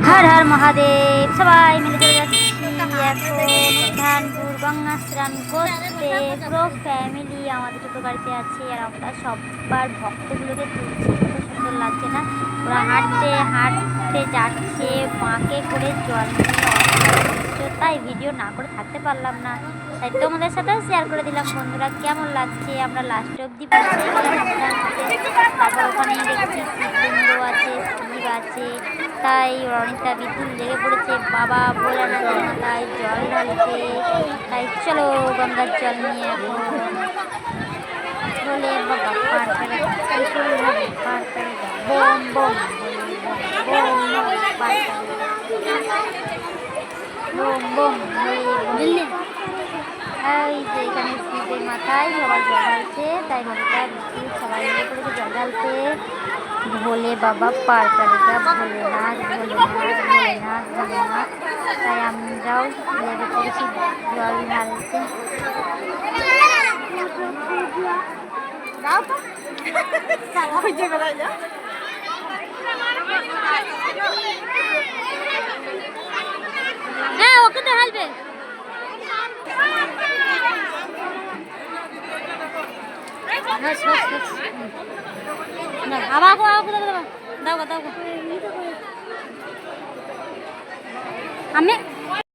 হর হর মহাদেব। সবাই মিলে চলে যাচ্ছি এখন উদ্যানপুর গঙ্গা স্নান করতে। পুরো ফ্যামিলি আমাদের ছোটো গাড়িতে আছে আর আমরা সবার ভক্তগুলোকে তুলছি। কত সুন্দর লাগছে না? ওরা হাঁটতে হাঁটতে যাচ্ছে, মাকে করে জল নিয়ে। তাই ভিডিও না করে থাকতে পারলাম না, তাই তোমাদের সাথেও শেয়ার করে দিলাম। বন্ধুরা কেমন লাগছে? আমরা লাস্ট অব্দি পৌঁছে গেলাম উদ্যানপুরে। তারপর ওখানে দেখছি শিবলিঙ্গ আছে, শিব আছে, তাই অনিতা বিদ্যুৎ লেগে পড়েছে। বাবা ভোলানাথ মাথায় জল ঢালছে, তাই চলো গঙ্গার জল নিয়ে এখন বলে বাবা পার করে পার করে bomb bomb bomb bomb bomb বুঝলি। এই যে এখানে শিবের মাথায় সবাই জল ঢালছে, তাই অনিতা বিদ্যুৎ সবাই মিলে পড়েছে জল ঢালতে। ভোলে বাবা পার করেগা, ভোলেনাথ ভোলেনাথ ভোলেনাথ ভোলেনাথ। তাই আমরাও লেগে পড়েছি জল ঢালতে। হ্যাঁ ওকে তো ঢালবে। আমি